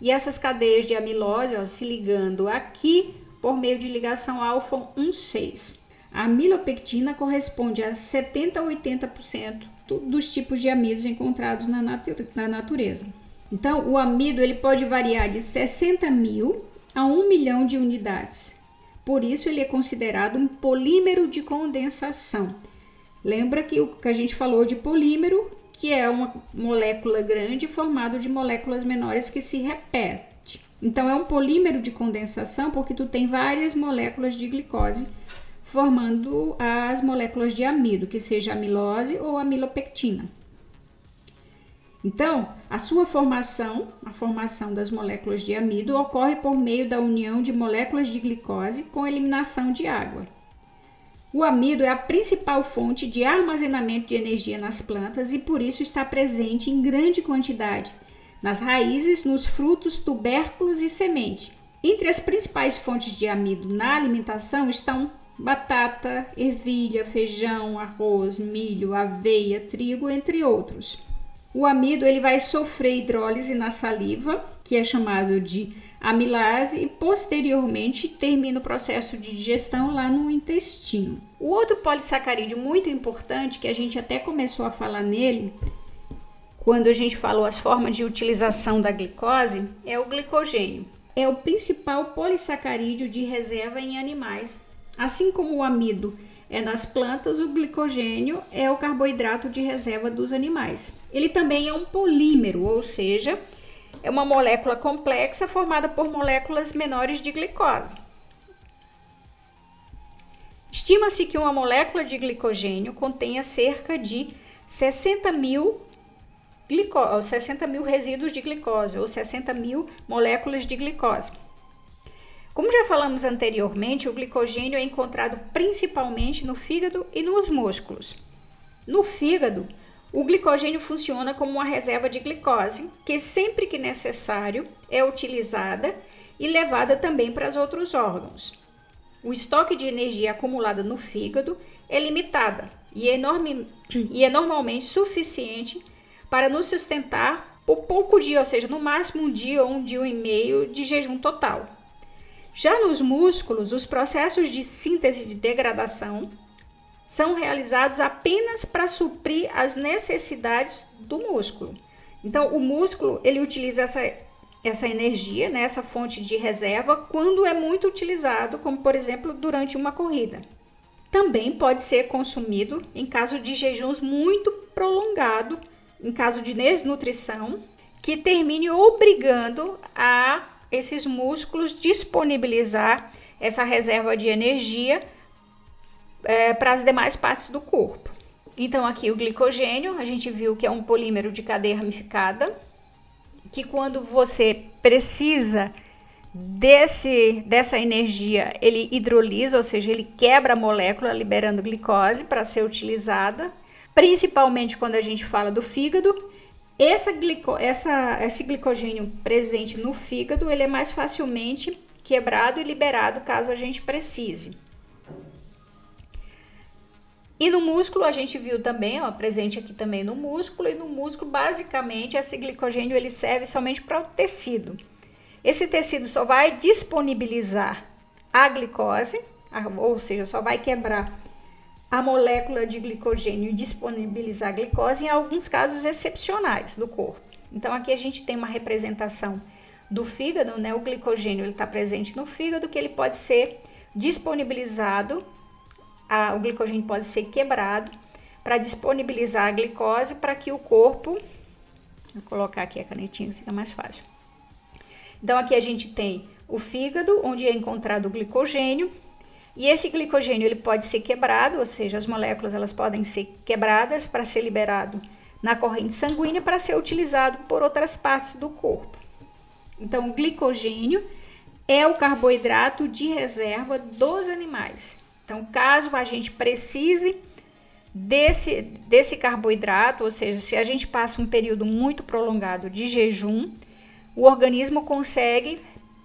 E essas cadeias de amilose, ó, se ligando aqui por meio de ligação alfa 1,6. A amilopectina corresponde a 70 a 80% dos tipos de amidos encontrados na natureza. Então, o amido ele pode variar de 60.000 a 1 milhão de unidades. Por isso, ele é considerado um polímero de condensação. Lembra que o que a gente falou de polímero, que é uma molécula grande formada de moléculas menores que se repete. Então, é um polímero de condensação porque tu tem várias moléculas de glicose formando as moléculas de amido, que seja amilose ou amilopectina. Então, a formação das moléculas de amido ocorre por meio da união de moléculas de glicose com eliminação de água. O amido é a principal fonte de armazenamento de energia nas plantas e por isso está presente em grande quantidade nas raízes, nos frutos, tubérculos e semente. Entre as principais fontes de amido na alimentação estão batata, ervilha, feijão, arroz, milho, aveia, trigo, entre outros. O amido ele vai sofrer hidrólise na saliva, que é chamado de amilase, e posteriormente termina o processo de digestão lá no intestino. O outro polissacarídeo muito importante, que a gente até começou a falar nele, quando a gente falou as formas de utilização da glicose, é o glicogênio. É o principal polissacarídeo de reserva em animais. Assim como o amido é nas plantas, o glicogênio é o carboidrato de reserva dos animais. Ele também é um polímero, ou seja, é uma molécula complexa formada por moléculas menores de glicose. Estima-se que uma molécula de glicogênio contenha cerca de 60 mil resíduos de glicose, ou 60 mil moléculas de glicose. Como já falamos anteriormente, o glicogênio é encontrado principalmente no fígado e nos músculos. No fígado, o glicogênio funciona como uma reserva de glicose, que sempre que necessário é utilizada e levada também para os outros órgãos. O estoque de energia acumulada no fígado é limitada e é normalmente suficiente para nos sustentar por pouco dia, ou seja, no máximo um dia ou um dia e meio de jejum total. Já nos músculos, os processos de síntese e de degradação são realizados apenas para suprir as necessidades do músculo. Então, o músculo ele utiliza essa energia, né, essa fonte de reserva, quando é muito utilizado, como por exemplo durante uma corrida. Também pode ser consumido em caso de jejuns muito prolongado, em caso de desnutrição, que termine obrigando a esses músculos disponibilizar essa reserva de energia para as demais partes do corpo. Então aqui o glicogênio, a gente viu que é um polímero de cadeia ramificada, que quando você precisa dessa energia, ele hidrolisa, ou seja, ele quebra a molécula liberando glicose para ser utilizada, principalmente quando a gente fala do fígado. Esse glicogênio presente no fígado, ele é mais facilmente quebrado e liberado caso a gente precise. E no músculo a gente viu também, presente aqui também no músculo, e no músculo basicamente esse glicogênio ele serve somente para o tecido. Esse tecido só vai disponibilizar a glicose, ou seja, só vai quebrar a molécula de glicogênio e disponibilizar a glicose em alguns casos excepcionais do corpo. Então aqui a gente tem uma representação do fígado, né? O glicogênio ele está presente no fígado, que ele pode ser disponibilizado, o glicogênio pode ser quebrado para disponibilizar a glicose para que o corpo, vou colocar aqui a canetinha, fica mais fácil. Então aqui a gente tem o fígado, onde é encontrado o glicogênio. E esse glicogênio ele pode ser quebrado, ou seja, as moléculas elas podem ser quebradas para ser liberado na corrente sanguínea para ser utilizado por outras partes do corpo. Então, o glicogênio é o carboidrato de reserva dos animais. Então, caso a gente precise desse carboidrato, ou seja, se a gente passa um período muito prolongado de jejum, o organismo consegue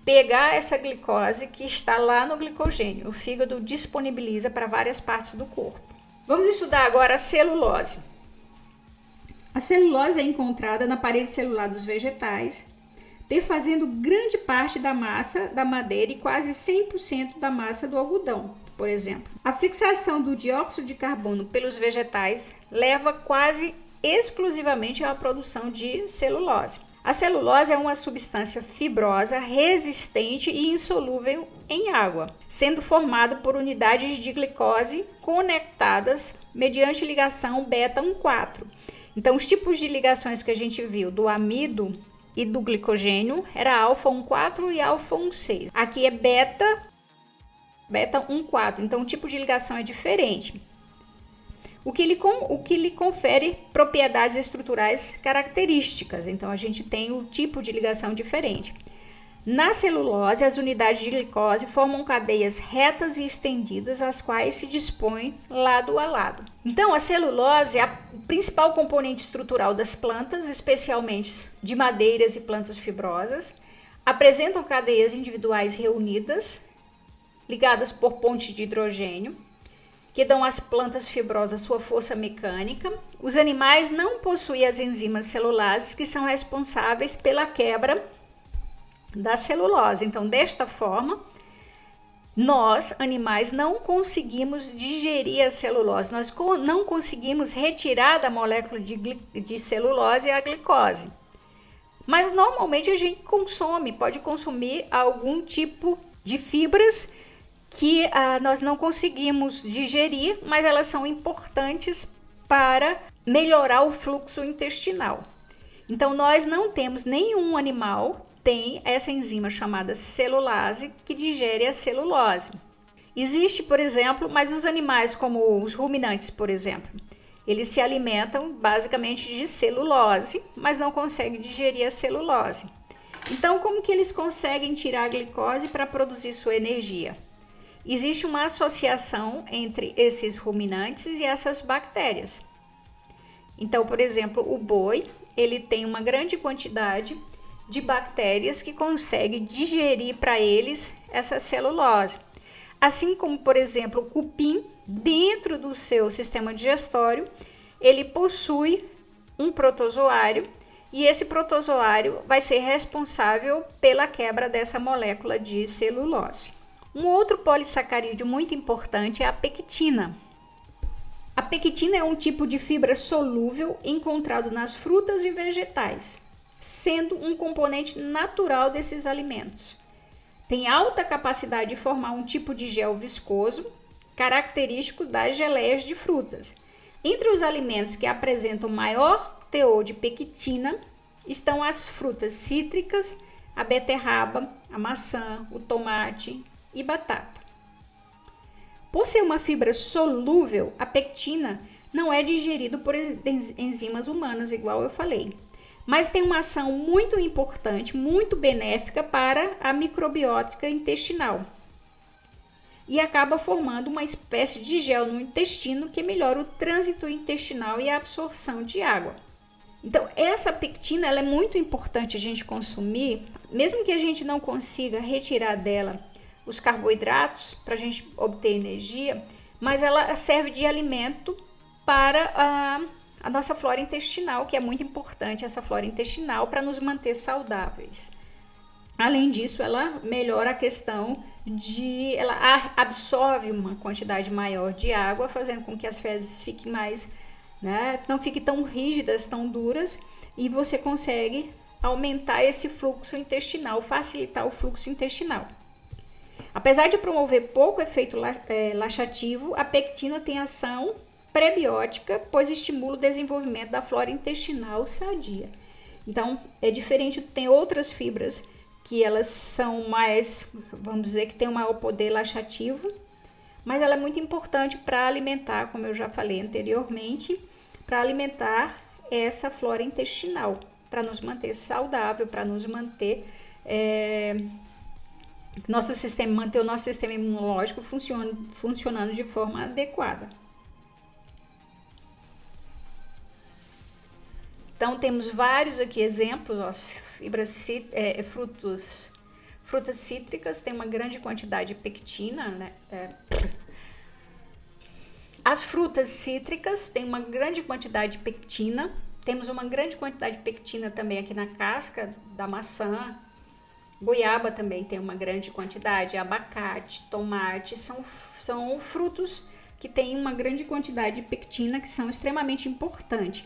pegar essa glicose que está lá no glicogênio. O fígado disponibiliza para várias partes do corpo. Vamos estudar agora a celulose. A celulose é encontrada na parede celular dos vegetais, perfazendo grande parte da massa da madeira e quase 100% da massa do algodão, por exemplo. A fixação do dióxido de carbono pelos vegetais leva quase exclusivamente à produção de celulose. A celulose é uma substância fibrosa, resistente e insolúvel em água, sendo formada por unidades de glicose conectadas mediante ligação beta-1,4. Então, os tipos de ligações que a gente viu do amido e do glicogênio era alfa-1,4 e alfa-1,6. Aqui é beta-1,4, então o tipo de ligação é diferente. o que lhe confere propriedades estruturais características. Então, a gente tem um tipo de ligação diferente. Na celulose, as unidades de glicose formam cadeias retas e estendidas, as quais se dispõem lado a lado. Então, a celulose é o principal componente estrutural das plantas, especialmente de madeiras e plantas fibrosas. Apresentam cadeias individuais reunidas, ligadas por pontes de hidrogênio, que dão às plantas fibrosas sua força mecânica. Os animais não possuem as enzimas celulases que são responsáveis pela quebra da celulose. Então, desta forma, nós, animais, não conseguimos digerir a celulose, nós não conseguimos retirar da molécula de celulose a glicose. Mas, normalmente, a gente pode consumir algum tipo de fibras que nós não conseguimos digerir, mas elas são importantes para melhorar o fluxo intestinal. Então, nós não temos nenhum animal tem essa enzima chamada celulase que digere a celulose. Existe, por exemplo, mas os animais como os ruminantes, por exemplo, eles se alimentam basicamente de celulose, mas não conseguem digerir a celulose. Então, como que eles conseguem tirar a glicose para produzir sua energia? Existe uma associação entre esses ruminantes e essas bactérias. Então, por exemplo, o boi, ele tem uma grande quantidade de bactérias que conseguem digerir para eles essa celulose. Assim como, por exemplo, o cupim, dentro do seu sistema digestório, ele possui um protozoário e esse protozoário vai ser responsável pela quebra dessa molécula de celulose. Um outro polissacarídeo muito importante é a pectina. A pectina é um tipo de fibra solúvel encontrado nas frutas e vegetais, sendo um componente natural desses alimentos. Tem alta capacidade de formar um tipo de gel viscoso, característico das geleias de frutas. Entre os alimentos que apresentam maior teor de pectina estão as frutas cítricas, a beterraba, a maçã, o tomate e batata. Por ser uma fibra solúvel, a pectina não é digerida por enzimas humanas, igual eu falei, mas tem uma ação muito importante, muito benéfica para a microbiota intestinal e acaba formando uma espécie de gel no intestino que melhora o trânsito intestinal e a absorção de água. Então, essa pectina ela é muito importante a gente consumir, mesmo que a gente não consiga retirar dela os carboidratos para a gente obter energia, mas ela serve de alimento para a nossa flora intestinal, que é muito importante essa flora intestinal para nos manter saudáveis. Além disso, ela melhora a questão de... ela absorve uma quantidade maior de água, fazendo com que as fezes fiquem mais... não fiquem tão rígidas, tão duras, e você consegue aumentar esse fluxo intestinal, facilitar o fluxo intestinal. Apesar de promover pouco efeito laxativo, a pectina tem ação prebiótica, pois estimula o desenvolvimento da flora intestinal sadia. Então, é diferente, tem outras fibras que elas são mais, vamos dizer, que tem um maior poder laxativo, mas ela é muito importante para alimentar, como eu já falei anteriormente, para alimentar essa flora intestinal, para nos manter saudável, para nos manter manter o nosso sistema imunológico funcionando de forma adequada. Então, temos vários aqui exemplos, frutas cítricas têm uma grande quantidade de pectina, As frutas cítricas têm uma grande quantidade de pectina, temos uma grande quantidade de pectina também aqui na casca da maçã, goiaba também tem uma grande quantidade, abacate, tomate, são frutos que têm uma grande quantidade de pectina que são extremamente importantes.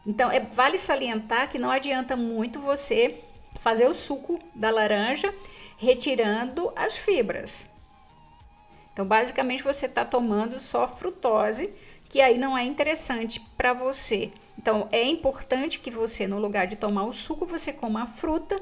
Então, vale salientar que não adianta muito você fazer o suco da laranja retirando as fibras. Então, basicamente, você está tomando só frutose, que aí não é interessante para você. Então, é importante que você, no lugar de tomar o suco, você coma a fruta,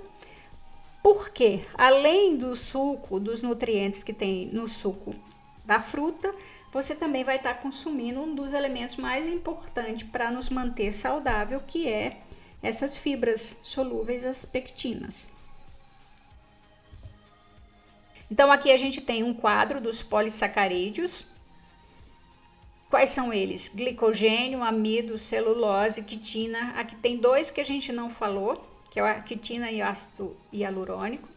porque além do suco, dos nutrientes que tem no suco da fruta, você também vai estar consumindo um dos elementos mais importantes para nos manter saudável, que é essas fibras solúveis, as pectinas. Então aqui a gente tem um quadro dos polissacarídeos. Quais são eles? Glicogênio, amido, celulose, quitina. Aqui tem dois que a gente não falou, que é a quitina e ácido hialurônico.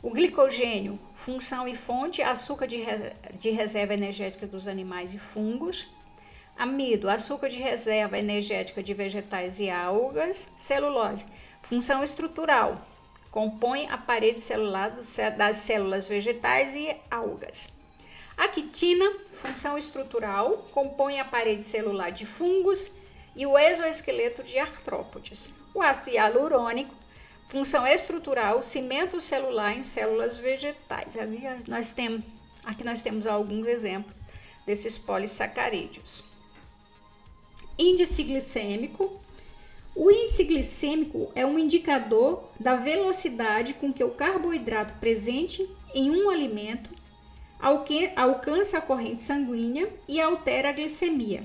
O glicogênio, função e fonte, açúcar de reserva energética dos animais e fungos. Amido, açúcar de reserva energética de vegetais e algas. Celulose, função estrutural, compõe a parede celular das células vegetais e algas. A quitina, função estrutural, compõe a parede celular de fungos e o exoesqueleto de artrópodes. O ácido hialurônico, função estrutural, cimento celular em células vegetais. Aqui nós temos alguns exemplos desses polissacarídeos. Índice glicêmico. O índice glicêmico é um indicador da velocidade com que o carboidrato presente em um alimento alcança a corrente sanguínea e altera a glicemia,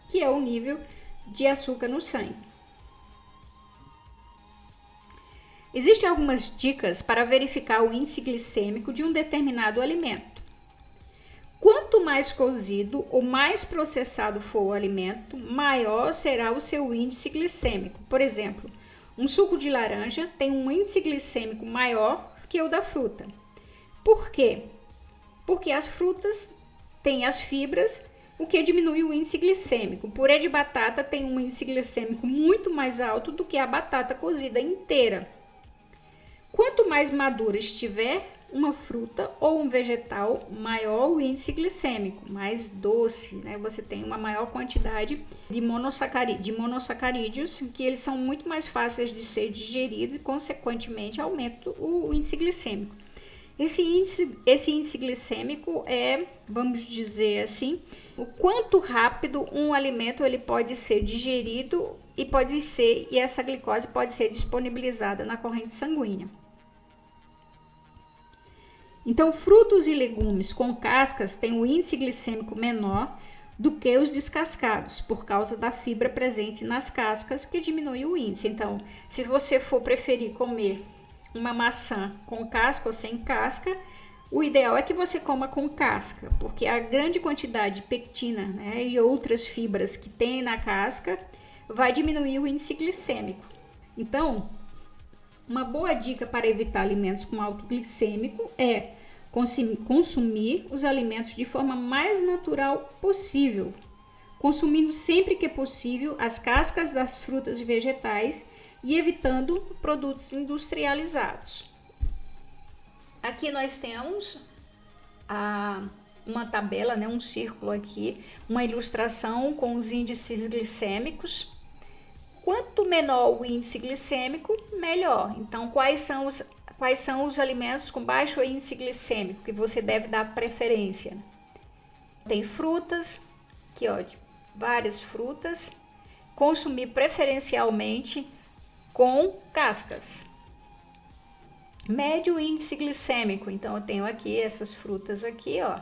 que é o nível de açúcar no sangue. Existem algumas dicas para verificar o índice glicêmico de um determinado alimento. Quanto mais cozido ou mais processado for o alimento, maior será o seu índice glicêmico. Por exemplo, um suco de laranja tem um índice glicêmico maior que o da fruta. Por quê? Porque as frutas têm as fibras, o que diminui o índice glicêmico. O purê de batata tem um índice glicêmico muito mais alto do que a batata cozida inteira. Quanto mais madura estiver uma fruta ou um vegetal, maior o índice glicêmico, mais doce, né? Você tem uma maior quantidade de monossacarídeos, que eles são muito mais fáceis de ser digeridos e, consequentemente, aumenta o índice glicêmico. Esse índice glicêmico é, vamos dizer assim, o quanto rápido um alimento ele pode ser digerido e essa glicose pode ser disponibilizada na corrente sanguínea. Então, frutos e legumes com cascas têm um índice glicêmico menor do que os descascados, por causa da fibra presente nas cascas, que diminui o índice. Então, se você for preferir comer uma maçã com casca ou sem casca, o ideal é que você coma com casca, porque a grande quantidade de pectina, né, e outras fibras que tem na casca vai diminuir o índice glicêmico. Então, uma boa dica para evitar alimentos com alto glicêmico é consumir os alimentos de forma mais natural possível, consumindo sempre que possível as cascas das frutas e vegetais e evitando produtos industrializados. Aqui nós temos uma tabela, né, um círculo aqui, uma ilustração com os índices glicêmicos. Quanto menor o índice glicêmico, melhor. Então, quais são os alimentos com baixo índice glicêmico que você deve dar preferência? Tem frutas, aqui ó, várias frutas, consumir preferencialmente com cascas. Médio índice glicêmico, então eu tenho aqui essas frutas aqui, ó,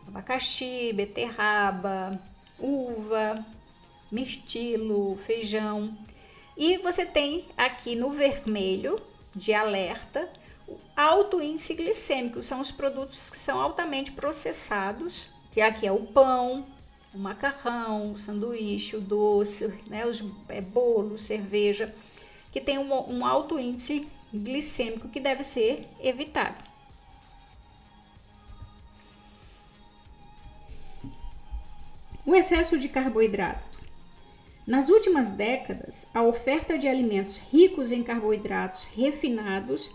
abacaxi, beterraba, uva, mirtilo, feijão. E você tem aqui no vermelho de alerta o alto índice glicêmico, são os produtos que são altamente processados, que aqui é o pão, o macarrão, o sanduíche, o doce, né, os bolos, cerveja, que tem um alto índice glicêmico que deve ser evitado. O excesso de carboidrato. Nas últimas décadas, a oferta de alimentos ricos em carboidratos refinados,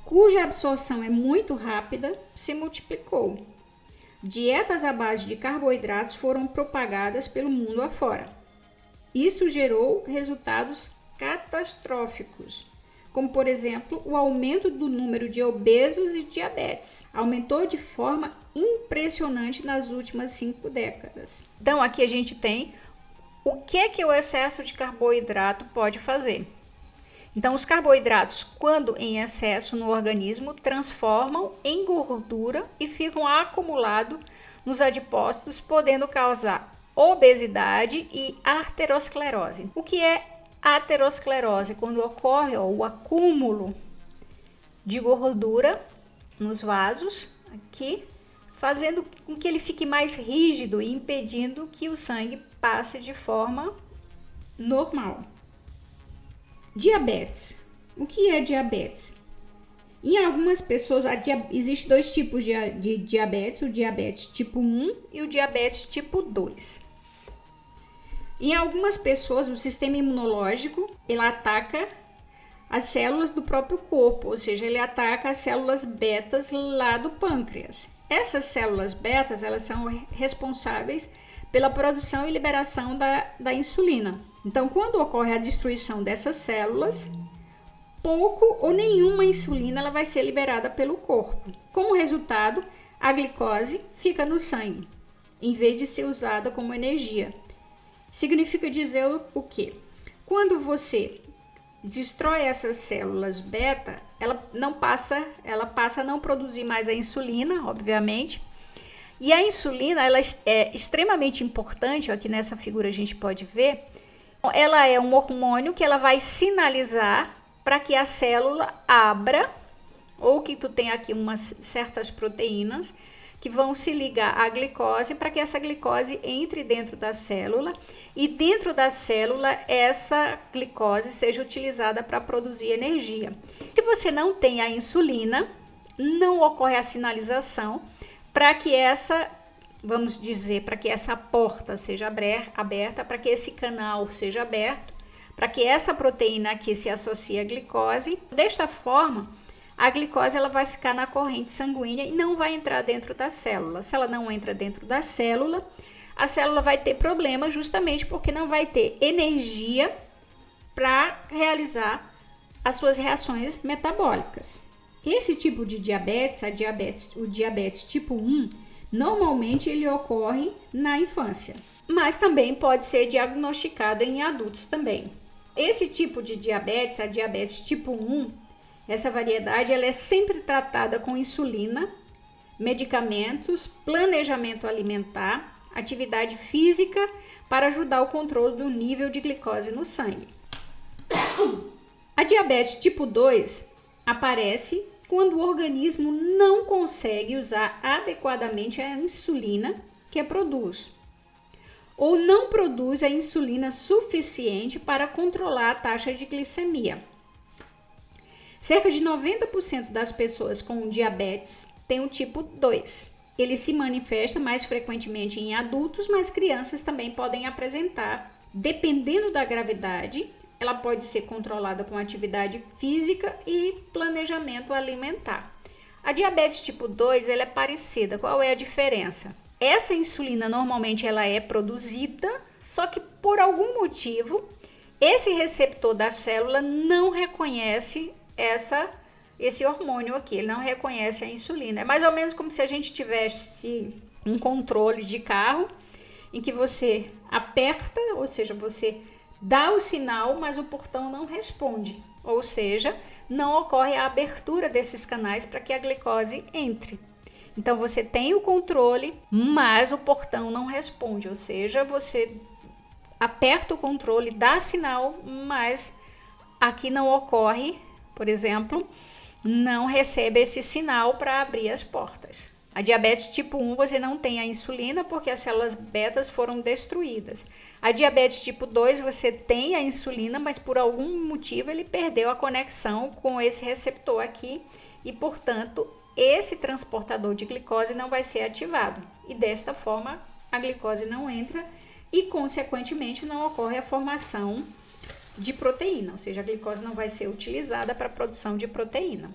cuja absorção é muito rápida, se multiplicou. Dietas à base de carboidratos foram propagadas pelo mundo afora. Isso gerou resultados catastróficos, como, por exemplo, o aumento do número de obesos e diabetes. Aumentou de forma impressionante nas últimas 5 décadas. Então, aqui a gente tem o que o excesso de carboidrato pode fazer. Então, os carboidratos, quando em excesso no organismo, transformam em gordura e ficam acumulados nos adipócitos, podendo causar obesidade e arteriosclerose. O que é aterosclerose? Quando ocorre o acúmulo de gordura nos vasos aqui, fazendo com que ele fique mais rígido e impedindo que o sangue passe de forma normal. Diabetes. O que é diabetes? Em algumas pessoas, existem dois tipos de diabetes, o diabetes tipo 1 e o diabetes tipo 2. Em algumas pessoas, o sistema imunológico, ele ataca as células do próprio corpo, ou seja, ele ataca as células betas lá do pâncreas. Essas células betas, elas são responsáveis pela produção e liberação da insulina. Então, quando ocorre a destruição dessas células, pouco ou nenhuma insulina ela vai ser liberada pelo corpo. Como resultado, a glicose fica no sangue, em vez de ser usada como energia. Significa dizer o quê? Quando você destrói essas células beta, ela passa a não produzir mais a insulina, obviamente. E a insulina, ela é extremamente importante, aqui nessa figura a gente pode ver. Ela é um hormônio que ela vai sinalizar para que a célula abra, ou que tu tem aqui umas certas proteínas que vão se ligar à glicose para que essa glicose entre dentro da célula e dentro da célula essa glicose seja utilizada para produzir energia. Se você não tem a insulina, não ocorre a sinalização para que vamos dizer, para que essa porta seja aberta, para que esse canal seja aberto, para que essa proteína aqui se associe à glicose. Desta forma, a glicose ela vai ficar na corrente sanguínea e não vai entrar dentro da célula. Se ela não entra dentro da célula, a célula vai ter problema justamente porque não vai ter energia para realizar as suas reações metabólicas. Esse tipo de diabetes, o diabetes tipo 1, normalmente ele ocorre na infância, mas também pode ser diagnosticado em adultos também. Esse tipo de diabetes, a diabetes tipo 1, essa variedade ela é sempre tratada com insulina, medicamentos, planejamento alimentar, atividade física para ajudar o controle do nível de glicose no sangue. A diabetes tipo 2 aparece quando o organismo não consegue usar adequadamente a insulina que produz, ou não produz a insulina suficiente para controlar a taxa de glicemia. Cerca de 90% das pessoas com diabetes têm o tipo 2. Ele se manifesta mais frequentemente em adultos, mas crianças também podem apresentar. Dependendo da gravidade, ela pode ser controlada com atividade física e planejamento alimentar. A diabetes tipo 2 ela é parecida. Qual é a diferença? Essa insulina normalmente ela é produzida, só que por algum motivo esse receptor da célula não reconhece esse hormônio aqui, ele não reconhece a insulina. É mais ou menos como se a gente tivesse um controle de carro em que você aperta, ou seja, você dá o sinal, mas o portão não responde, ou seja, não ocorre a abertura desses canais para que a glicose entre. Então você tem o controle, mas o portão não responde, ou seja, você aperta o controle, dá sinal, mas aqui não ocorre. Por exemplo, não recebe esse sinal para abrir as portas. A diabetes tipo 1 você não tem a insulina porque as células betas foram destruídas. A diabetes tipo 2 você tem a insulina, mas por algum motivo ele perdeu a conexão com esse receptor aqui e, portanto, esse transportador de glicose não vai ser ativado. E desta forma a glicose não entra e, consequentemente, não ocorre a formação de proteína, ou seja, a glicose não vai ser utilizada para a produção de proteína.